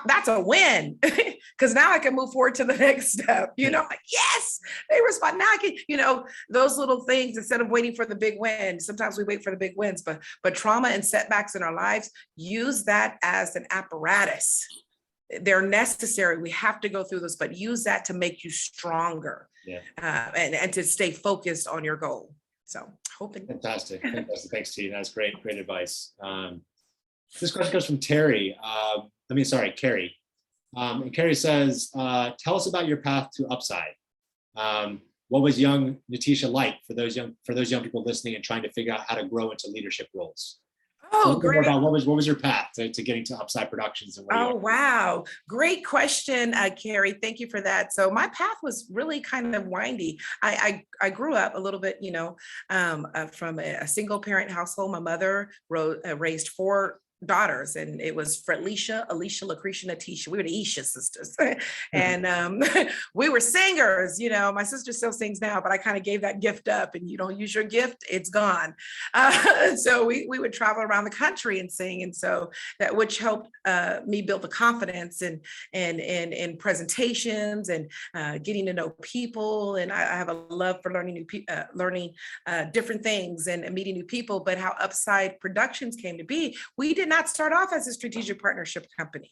That's a win, because now I can move forward to the next step. You know, like, yes, they respond. Now I can, you know, those little things, instead of waiting for the big win. Sometimes we wait for the big wins, but trauma and setbacks in our lives, use that as an apparatus. They're necessary. We have to go through this, but use that to make you stronger, and to stay focused on your goal. So hoping. Fantastic. Thanks, T. That's great advice. This question comes from Terry. Carrie. And Carrie says, tell us about your path to Upside. What was young NaTesha like for those young people listening and trying to figure out how to grow into leadership roles? Oh, great. About what was your path to getting to Upside Productions? And wow. Great question, Carrie. Thank you for that. So my path was really kind of windy. I grew up a little bit, you know, from a single parent household. My mother raised 4 daughters, and it was Fredlisha, Alicia, Lucretia, NaTesha. We were the Isha sisters. And we were singers. You know, my sister still sings now, but I kind of gave that gift up, and you don't use your gift, it's gone. So we would travel around the country and sing. And so that, which helped me build the confidence and presentations and getting to know people. And I have a love for learning different things and meeting new people. But how Upside Productions came to be, we did not start off as a strategic partnership company.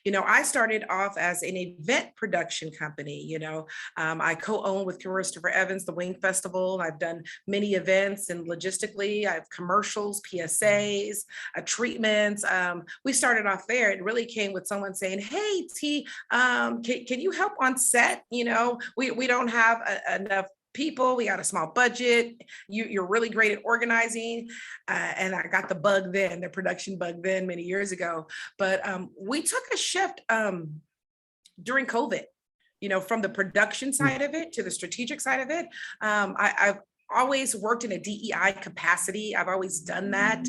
You know, I started off as an event production company. You know, I co-own with Christopher Evans, the Wing Festival. I've done many events, and logistically, I have commercials, PSAs, treatments. We started off there. It really came with someone saying, hey, T, can you help on set? You know, we don't have enough people, we got a small budget, you're really great at organizing. And I got the production bug then many years ago. But we took a shift during COVID, you know, from the production side of it to the strategic side of it. always worked in a DEI capacity. I've always done that.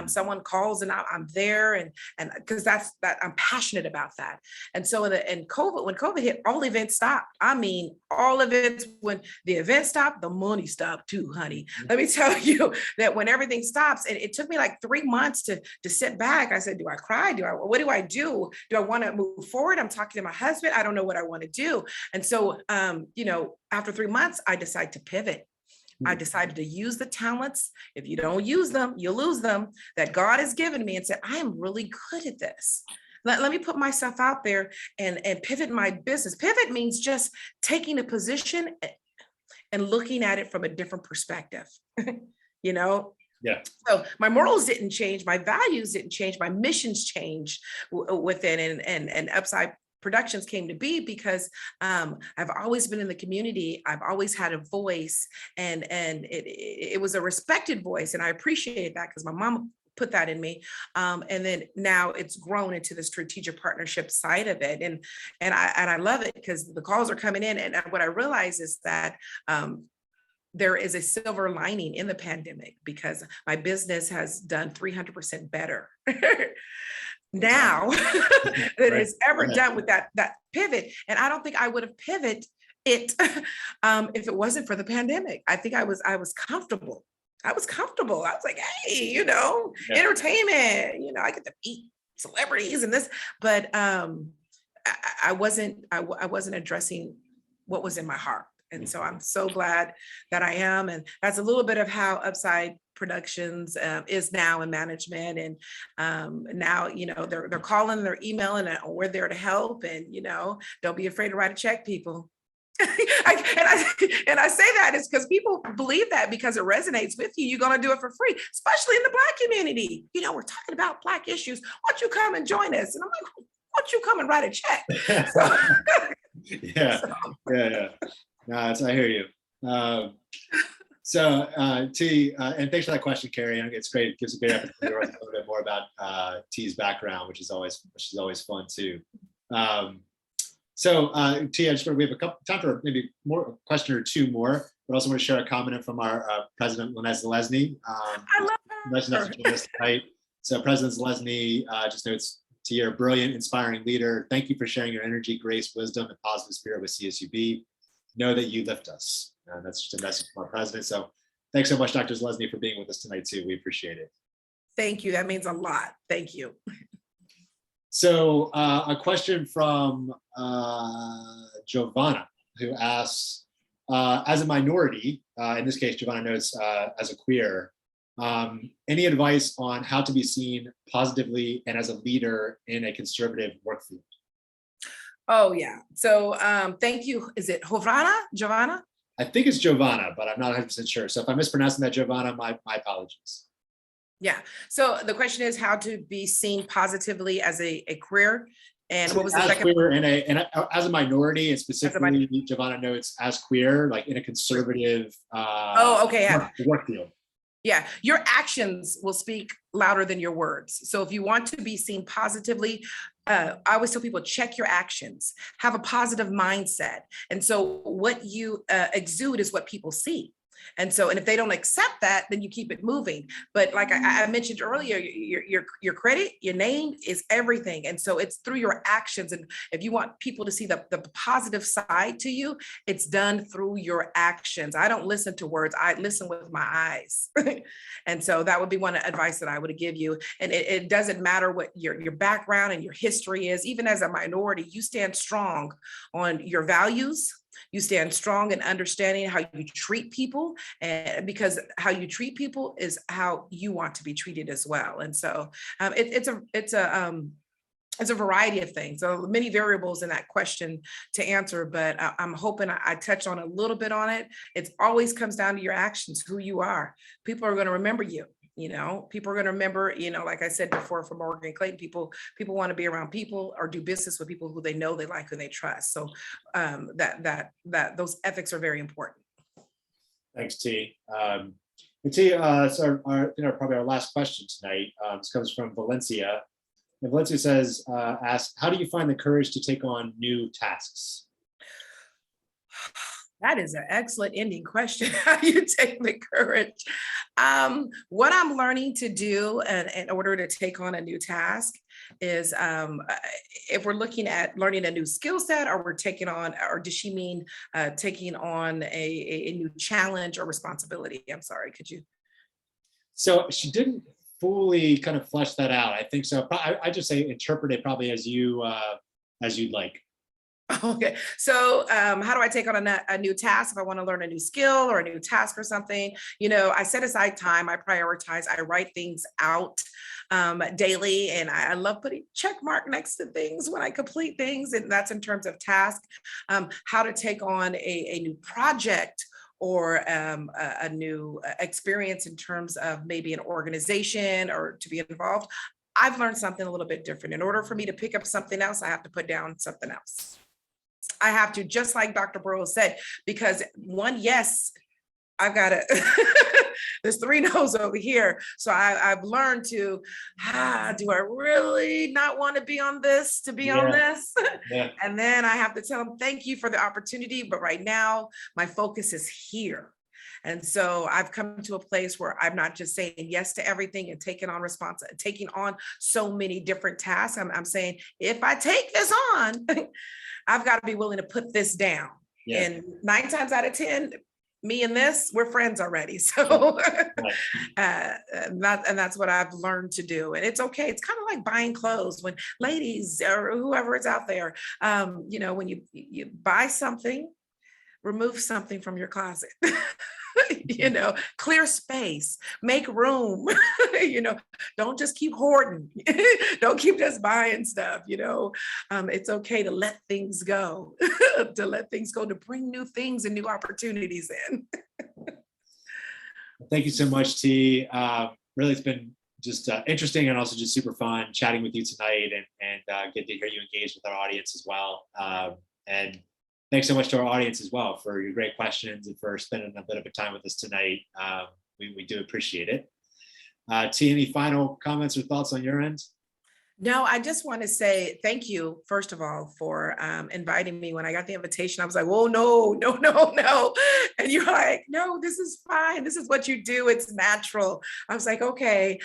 Someone calls and I'm there, and because that I'm passionate about that. And so in COVID, when COVID hit, all events stopped. I mean, all events. When the event stopped, the money stopped too, honey. Let me tell you that when everything stops, and it took me like 3 months to sit back. I said, do I cry? What do I do? Do I want to move forward? I'm talking to my husband. I don't know what I want to do. And so, after 3 months, I decided to pivot. I decided to use the talents. If you don't use them, you lose them, that God has given me, and said, I am really good at this. Let me put myself out there and pivot my business. Pivot means just taking a position and looking at it from a different perspective, Yeah. So my morals didn't change, my values didn't change, my missions changed within, and Upside Productions came to be because I've always been in the community. I've always had a voice, and it was a respected voice, and I appreciate that because my mom put that in me. And then now it's grown into the strategic partnership side of it, and I love it because the calls are coming in, and what I realize is that there is a silver lining in the pandemic because my business has done 300% better now than it's ever done with that pivot. And I don't think I would have pivoted it if it wasn't for the pandemic. I think I was comfortable. I was like, hey, entertainment, I get to meet celebrities and this, but I wasn't addressing what was in my heart. And so I'm so glad that I am. And that's a little bit of how Upside Productions is now in management. And now, they're calling, they're emailing, and we're there to help. And, don't be afraid to write a check, people. And I say that is because people believe that because it resonates with you, you're going to do it for free, especially in the Black community. We're talking about Black issues. Why don't you come and join us? And I'm like, why don't you come and write a check? Yeah. No, I hear you. T, and thanks for that question, Carrie. I think it's great. It gives a great opportunity to learn a little bit more about T's background, which is always fun too. T, I just we have time for maybe more question or two more, but also want to share a comment from our President Lynette Zelezny. I love her. So President Zelezny just notes, T, you're a brilliant, inspiring leader. Thank you for sharing your energy, grace, wisdom, and positive spirit with CSUB. Know that you lift us. And that's just a message from our president. So thanks so much, Dr. Zelezny, for being with us tonight too. We appreciate it. Thank you. That means a lot. Thank you. So a question from Giovanna, who asks, as a minority, in this case, Giovanna notes as a queer, any advice on how to be seen positively and as a leader in a conservative work field? Oh, yeah. So thank you. Is it Giovanna? I think it's Giovanna, but I'm not 100% sure. So if I'm mispronouncing that, Giovanna, my apologies. Yeah. So the question is how to be seen positively as a queer. And what was the second? Queer and as a minority, and specifically Giovanna notes as queer, like in a conservative work field. Yeah, your actions will speak louder than your words. So if you want to be seen positively, I always tell people, check your actions, have a positive mindset. And so what you exude is what people see. And if they don't accept that, then you keep it moving. But like I mentioned earlier, your credit, your name is everything. And so it's through your actions. And if you want people to see the positive side to you, it's done through your actions. I don't listen to words, I listen with my eyes. And so that would be one advice that I would give you. And it doesn't matter what your background and your history is. Even as a minority, you stand strong on your values. You stand strong in understanding how you treat people, and because how you treat people is how you want to be treated as well. And so it's a variety of things. So many variables in that question to answer, but I'm hoping I touch on a little bit on it. It always comes down to your actions, who you are. People are going to remember you. People are going to remember, like I said before, for Morgan Clayton, people want to be around people or do business with people who they know, they like, who they trust. So that those ethics are very important. Thanks, T. T, so probably our last question tonight. This comes from Valencia. And Valencia says, asks, how do you find the courage to take on new tasks? That is an excellent ending question. How do you take the courage? What I'm learning to do in order to take on a new task is if we're looking at learning a new skill set, or we're taking on, or does she mean taking on a new challenge or responsibility? I'm sorry, could you? So she didn't fully kind of flesh that out. I think so. I just say interpret it probably as you'd like. Okay, so how do I take on a new task if I want to learn a new skill or a new task or something? You know, I set aside time, I prioritize, I write things out daily, and I love putting check mark next to things when I complete things, and that's in terms of task. How to take on a new project or a new experience in terms of maybe an organization or to be involved. I've learned something a little bit different. In order for me to pick up something else, I have to put down something else. I have to, just like Dr. Burrows said, because one yes, I've got to, there's 3 no's over here. So I've learned to, do I really not want to be on this to be on this? Yeah. And then I have to tell them, thank you for the opportunity, but right now my focus is here. And so I've come to a place where I'm not just saying yes to everything and taking on so many different tasks. I'm saying, if I take this on, I've got to be willing to put this down. Yeah. And 9 times out of 10, me and this, we're friends already. So and that's what I've learned to do. And it's okay. It's kind of like buying clothes. When ladies or whoever is out there, you know, when you buy something, remove something from your closet. You know, clear space, make room. You know, don't just keep hoarding. Don't keep just buying stuff. You know, it's okay to let things go, to bring new things and new opportunities in. Thank you so much, T. Really, it's been just interesting and also just super fun chatting with you tonight, and get to hear you engage with our audience as well. And thanks so much to our audience as well for your great questions and for spending a bit of a time with us tonight. We do appreciate it. T, any final comments or thoughts on your end? No, I just want to say thank you, first of all, for inviting me. When I got the invitation, I was like, whoa, no. And you're like, no, this is fine. This is what you do. It's natural. I was like, okay.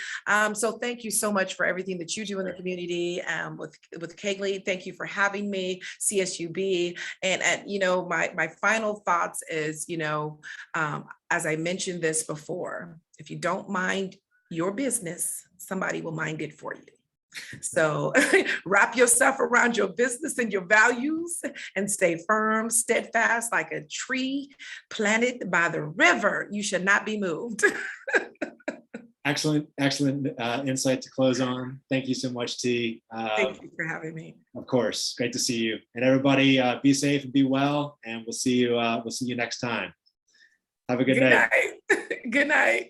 So thank you so much for everything that you do in the community with Kegley. Thank you for having me, CSUB. And you know, my final thoughts is, you know, as I mentioned this before, if you don't mind your business, somebody will mind it for you. So wrap yourself around your business and your values and stay firm, steadfast like a tree planted by the river. You should not be moved. Excellent insight to close on. Thank you so much, T. Thank you for having me. Of course, great to see you. And everybody, be safe and be well. And we'll see you next time. Have a good night. Good night.